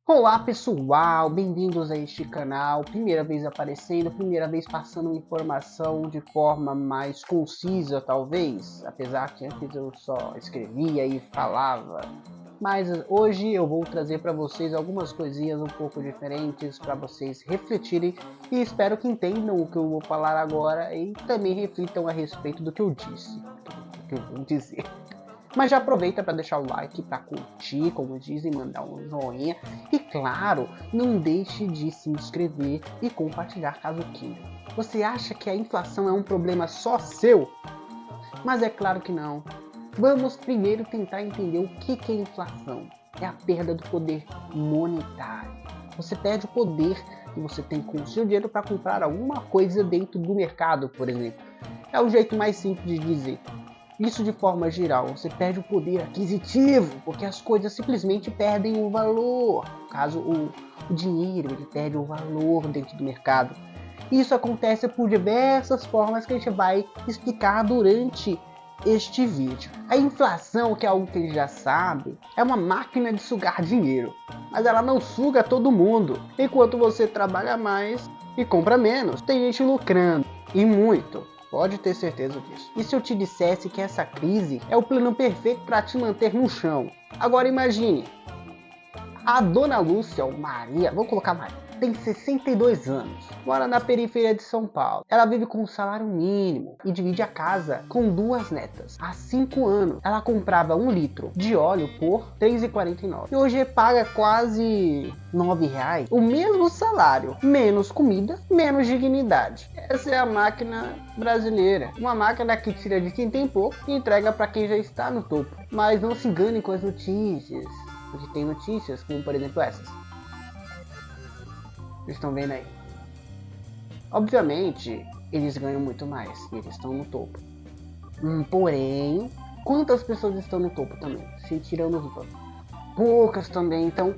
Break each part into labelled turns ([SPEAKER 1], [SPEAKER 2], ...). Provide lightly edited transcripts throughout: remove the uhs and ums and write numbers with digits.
[SPEAKER 1] Olá pessoal, bem-vindos a este canal, primeira vez aparecendo, primeira vez passando informação de forma mais concisa talvez, apesar que antes eu só escrevia e falava, mas hoje eu vou trazer para vocês algumas coisinhas um pouco diferentes para vocês refletirem e espero que entendam o que eu vou falar agora e também reflitam a respeito do que eu disse, do que eu vou dizer. Mas já aproveita para deixar o like, para curtir, como dizem, mandar um joinha. E claro, não deixe de se inscrever e compartilhar caso queira. Você acha que a inflação é um problema só seu? Mas é claro que não. Vamos primeiro tentar entender o que é inflação. É a perda do poder monetário. Você perde o poder que você tem com o seu dinheiro para comprar alguma coisa dentro do mercado, por exemplo. É o jeito mais simples de dizer. Isso de forma geral, você perde o poder aquisitivo, porque as coisas simplesmente perdem o valor. No caso, o dinheiro, ele perde o valor dentro do mercado. Isso acontece por diversas formas que a gente vai explicar durante este vídeo. A inflação, que é algo que a gente já sabe, é uma máquina de sugar dinheiro. Mas ela não suga todo mundo. Enquanto você trabalha mais e compra menos, tem gente lucrando, e muito. Pode ter certeza disso. E se eu te dissesse que essa crise é o plano perfeito para te manter no chão? Agora imagine, a dona Lúcia, ou Maria, vou colocar Maria, tem 62 anos, mora na periferia de São Paulo. Ela vive com um salário mínimo e divide a casa com duas netas. Há 5 anos, ela comprava 1 litro de óleo por R$ 3,49 e hoje paga quase R$ 9. O mesmo salário, menos comida, menos dignidade. Essa é a máquina brasileira. Uma máquina que tira de quem tem pouco e entrega para quem já está no topo. Mas não se engane com as notícias, porque tem notícias como, por exemplo, essas. Vocês estão vendo aí? Obviamente, eles ganham muito mais e eles estão no topo. Porém, quantas pessoas estão no topo também? Se tiramos poucas também. Então,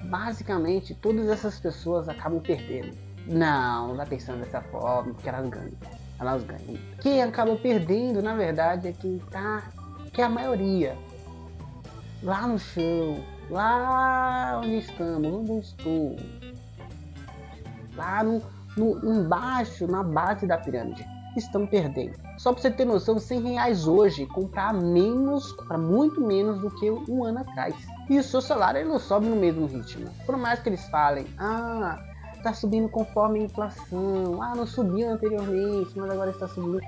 [SPEAKER 1] basicamente, todas essas pessoas acabam perdendo. Não dá pensando dessa forma, porque elas ganham. Elas ganham. Quem acaba perdendo, na verdade, é quem tá, que é a maioria. Lá no chão, lá onde estamos, onde eu estou. Lá embaixo, na base da pirâmide, estão perdendo. Só para você ter noção, R$ 100 hoje comprar muito menos do que um ano atrás. E o seu salário ele não sobe no mesmo ritmo. Por mais que eles falem, tá subindo conforme a inflação, não subia anteriormente, mas agora está subindo.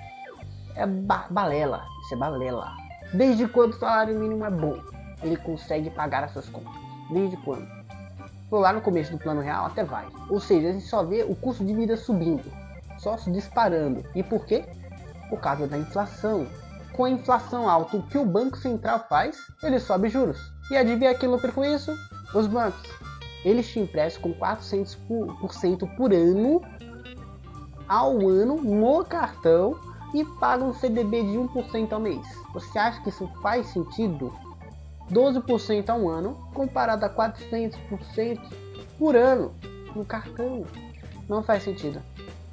[SPEAKER 1] É balela, isso é balela. Desde quando o salário mínimo é bom, ele consegue pagar essas contas? Desde quando? Lá no começo do plano real até vai. Ou seja, a gente só vê o custo de vida subindo, só disparando. E por quê? Por causa da inflação. Com a inflação alta, o que o Banco Central faz? Ele sobe juros. E adivinha quem lucra com isso? Os bancos. Eles te emprestam com 400% por ano, ao ano, no cartão, e pagam um CDB de 1% ao mês. Você acha que isso faz sentido? 12% ao ano, comparado a 400% por ano no cartão. Não faz sentido.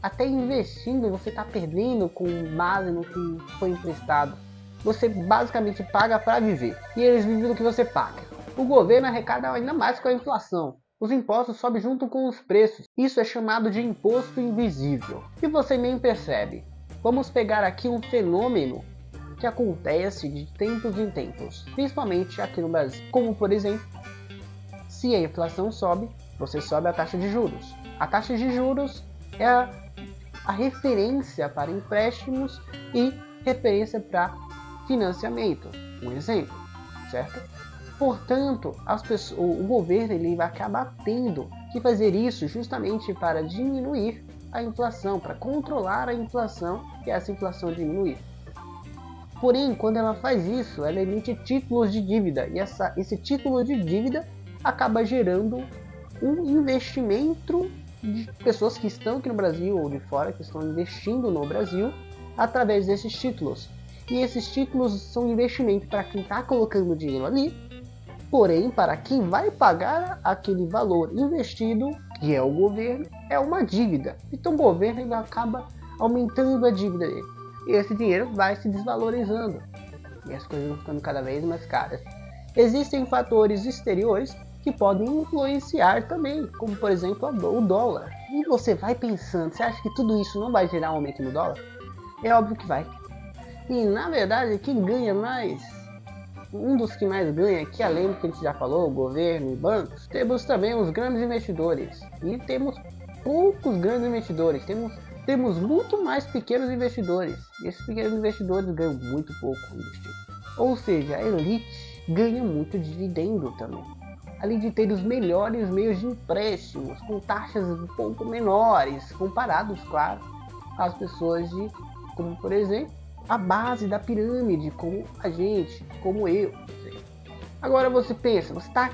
[SPEAKER 1] Até investindo, você está perdendo com base no que foi emprestado. Você basicamente paga para viver. E eles vivem do que você paga. O governo arrecada ainda mais com a inflação. Os impostos sobem junto com os preços. Isso é chamado de imposto invisível. E você nem percebe. Vamos pegar aqui um fenômeno que acontece de tempos em tempos, principalmente aqui no Brasil. Como, por exemplo, se a inflação sobe, você sobe a taxa de juros. A taxa de juros é a referência para empréstimos e referência para financiamento. Um exemplo, certo? Portanto, o governo ele vai acabar tendo que fazer isso justamente para diminuir a inflação, para controlar a inflação e essa inflação diminuir. Porém, quando ela faz isso, ela emite títulos de dívida e esse título de dívida acaba gerando um investimento de pessoas que estão aqui no Brasil ou de fora, que estão investindo no Brasil através desses títulos. E esses títulos são investimento para quem está colocando dinheiro ali, porém, para quem vai pagar aquele valor investido, que é o governo, é uma dívida. Então o governo ele acaba aumentando a dívida dele. E esse dinheiro vai se desvalorizando. E as coisas vão ficando cada vez mais caras. Existem fatores exteriores que podem influenciar também, como por exemplo o dólar. E você vai pensando, você acha que tudo isso não vai gerar um aumento no dólar? É óbvio que vai. E na verdade, quem ganha mais, um dos que mais ganha, que além do que a gente já falou, o governo e bancos, temos também os grandes investidores. E temos poucos grandes investidores, temos muito mais pequenos investidores. E esses pequenos investidores ganham muito pouco investido. Ou seja, a elite ganha muito dividendo também. Além de ter os melhores meios de empréstimos, com taxas um pouco menores, comparados, claro, às pessoas como por exemplo, a base da pirâmide, como a gente, como eu. Agora você pensa, você está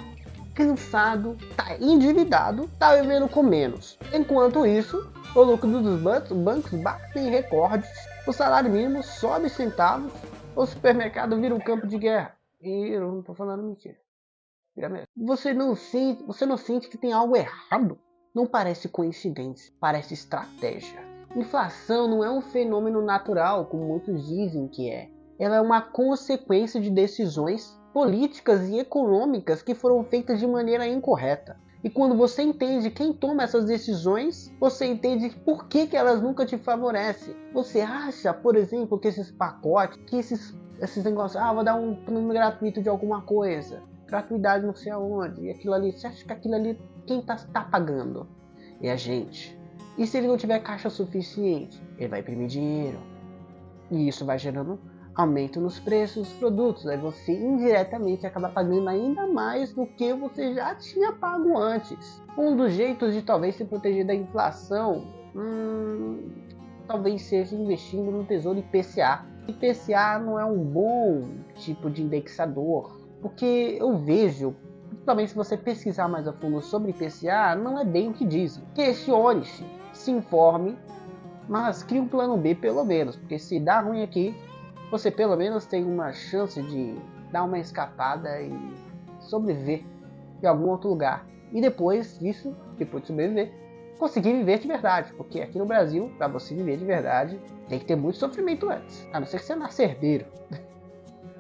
[SPEAKER 1] cansado, está endividado, está vivendo com menos. Enquanto isso, o lucro dos bancos batem recordes, o salário mínimo sobe centavos, o supermercado vira um campo de guerra. E eu não estou falando mentira. Você não sente que tem algo errado? Não parece coincidência, parece estratégia. Inflação não é um fenômeno natural, como muitos dizem que é. Ela é uma consequência de decisões políticas e econômicas que foram feitas de maneira incorreta. E quando você entende quem toma essas decisões, você entende por que elas nunca te favorecem. Você acha, por exemplo, que esses pacotes, que esses negócios, vou dar um plano gratuito de alguma coisa, gratuidade não sei aonde, e aquilo ali, você acha que aquilo ali, quem tá pagando? É a gente. E se ele não tiver caixa suficiente, ele vai imprimir dinheiro. E isso vai gerando aumento nos preços dos produtos. Aí você indiretamente acaba pagando ainda mais do que você já tinha pago antes. Um dos jeitos de talvez se proteger da inflação, talvez seja investindo no Tesouro IPCA. IPCA não é um bom tipo de indexador, porque eu vejo, principalmente se você pesquisar mais a fundo sobre IPCA, não é bem o que dizem. Questione-se, se informe, mas crie um plano B pelo menos, porque se dá ruim aqui, você pelo menos tem uma chance de dar uma escapada e sobreviver em algum outro lugar. E depois disso, depois de sobreviver, conseguir viver de verdade, porque aqui no Brasil, para você viver de verdade, tem que ter muito sofrimento antes, a não ser que você nasça herdeiro.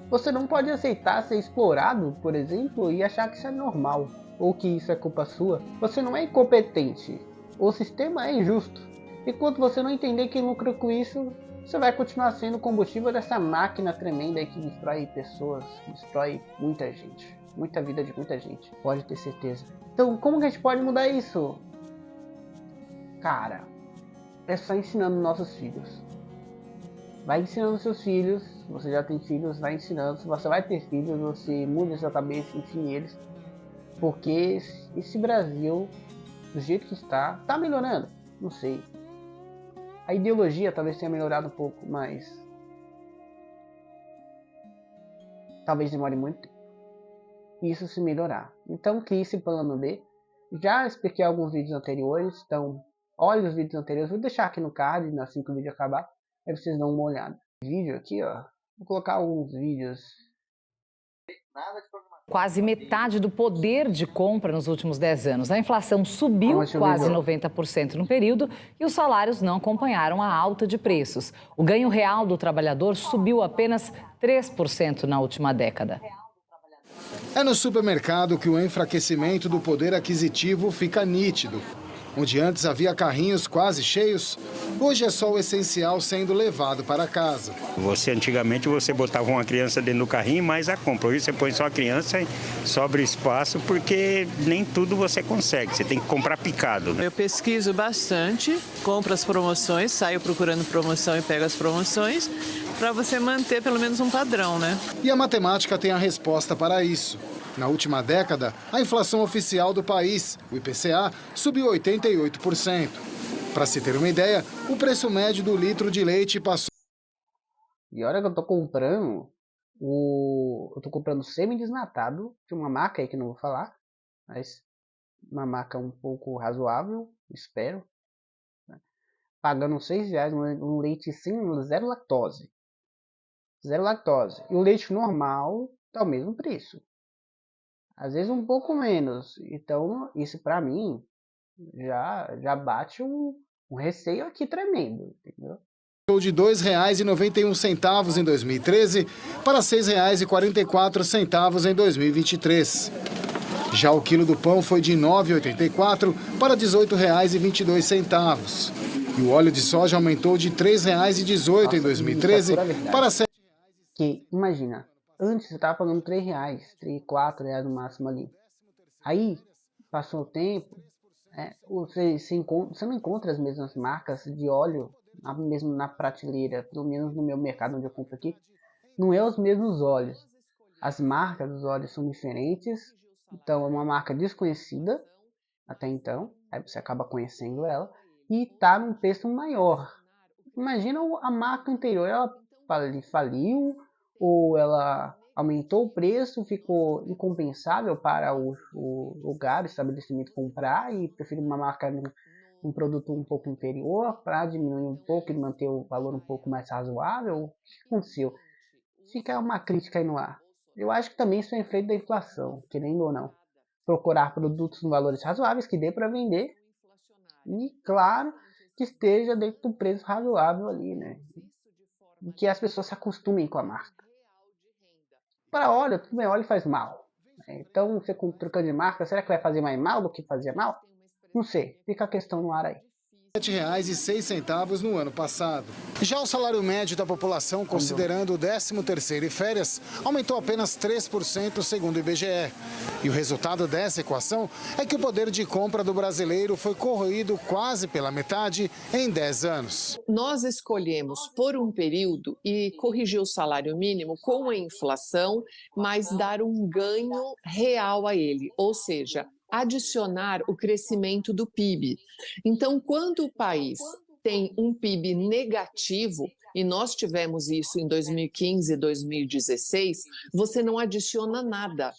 [SPEAKER 1] Você não pode aceitar ser explorado, por exemplo, e achar que isso é normal, ou que isso é culpa sua. Você não é incompetente. O sistema é injusto. Enquanto você não entender quem lucra com isso, você vai continuar sendo combustível dessa máquina tremenda aí que destrói pessoas, que destrói muita gente. Muita vida de muita gente, pode ter certeza. Então, como que a gente pode mudar isso? Cara, é só ensinando nossos filhos. Vai ensinando seus filhos, se você já tem filhos, vai ensinando. Se você vai ter filhos, você muda a sua cabeça e ensine eles. Porque esse Brasil, do jeito que está melhorando, não sei. A ideologia talvez tenha melhorado um pouco, mas talvez demore muito tempo isso se melhorar. Então crie esse plano B. Já expliquei alguns vídeos anteriores, então olhe os vídeos anteriores. Vou deixar aqui no card, assim que o vídeo acabar, aí vocês dão uma olhada. Vídeo aqui, ó. Vou colocar alguns vídeos.
[SPEAKER 2] Quase metade do poder de compra nos últimos 10 anos. A inflação subiu quase 90% no período e os salários não acompanharam a alta de preços. O ganho real do trabalhador subiu apenas 3% na última década.
[SPEAKER 3] É no supermercado que o enfraquecimento do poder aquisitivo fica nítido. Onde antes havia carrinhos quase cheios, hoje é só o essencial sendo levado para casa.
[SPEAKER 4] Antigamente você botava uma criança dentro do carrinho e mais a compra. Hoje você põe só a criança e sobra espaço porque nem tudo você consegue. Você tem que comprar picado, né?
[SPEAKER 5] Eu pesquiso bastante, compro as promoções, saio procurando promoção e pego as promoções para você manter pelo menos um padrão, né?
[SPEAKER 3] E a matemática tem a resposta para isso. Na última década, a inflação oficial do país, o IPCA, subiu 88%. Para se ter uma ideia, o preço médio do litro de leite passou...
[SPEAKER 1] E olha que eu tô comprando semi-desnatado de uma marca aí que não vou falar, mas uma marca um pouco razoável, espero. Né? Pagando R$6 um leite sem zero lactose. Zero lactose. E o leite normal tá o mesmo preço. Às vezes um pouco menos. Então, isso pra mim já bate um receio aqui tremendo, entendeu?
[SPEAKER 3] De R$ 2,91 em 2013 para R$ 6,44 em 2023. Já o quilo do pão foi de R$ 9,84 para R$ 18,22. E o óleo de soja aumentou de R$ 3,18 em 2013 para R$ 7.
[SPEAKER 1] Que, imagina, antes você estava pagando R$ 3, R$ 4 no máximo ali. Aí, passou o tempo, você não encontra as mesmas marcas de óleo, mesmo na prateleira, pelo menos no meu mercado onde eu compro aqui, não é os mesmos óleos. As marcas dos óleos são diferentes, então é uma marca desconhecida até então, aí você acaba conhecendo ela, e está num preço maior. Imagina a marca anterior, ela faliu, ou ela aumentou o preço, ficou incompensável para o lugar, o estabelecimento comprar, e prefere uma marca, um produto um pouco inferior para diminuir um pouco e manter o valor um pouco mais razoável. O que aconteceu? Fica uma crítica aí no ar. Eu acho que também isso é efeito da inflação, querendo ou não. Procurar produtos com valores razoáveis que dê para vender e, claro, que esteja dentro do preço razoável ali, né? E que as pessoas se acostumem com a marca. Para óleo, tudo bem, óleo faz mal. Então, você trocando de marca, será que vai fazer mais mal do que fazia mal? Não sei, fica a questão no ar aí.
[SPEAKER 3] R$ 7,06 no ano passado. Já o salário médio da população, considerando o 13º e férias, aumentou apenas 3% segundo o IBGE. E o resultado dessa equação é que o poder de compra do brasileiro foi corroído quase pela metade em 10 anos.
[SPEAKER 6] Nós escolhemos por um período e corrigir o salário mínimo com a inflação, mas dar um ganho real a ele, ou seja, adicionar o crescimento do PIB. Então, quando o país tem um PIB negativo, e nós tivemos isso em 2015 e 2016, você não adiciona nada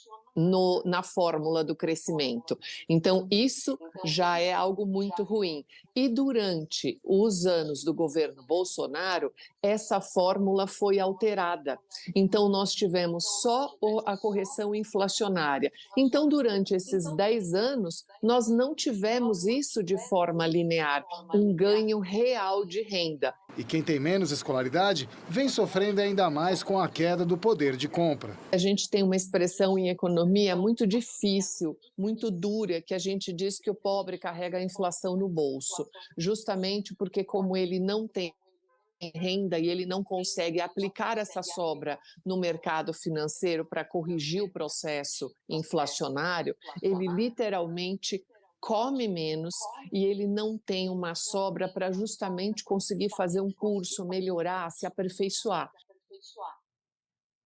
[SPEAKER 6] na fórmula do crescimento. Então, isso já é algo muito ruim. E durante os anos do governo Bolsonaro, essa fórmula foi alterada. Então, nós tivemos só a correção inflacionária. Então, durante esses 10 anos, nós não tivemos isso de forma linear, um ganho real de renda.
[SPEAKER 3] E quem tem menos escolaridade vem sofrendo ainda mais com a queda do poder de compra.
[SPEAKER 6] A gente tem uma expressão em economia muito difícil, muito dura, que a gente diz que o pobre carrega a inflação no bolso, justamente porque como ele não tem renda e ele não consegue aplicar essa sobra no mercado financeiro para corrigir o processo inflacionário, ele literalmente come menos e ele não tem uma sobra para justamente conseguir fazer um curso, melhorar, se aperfeiçoar.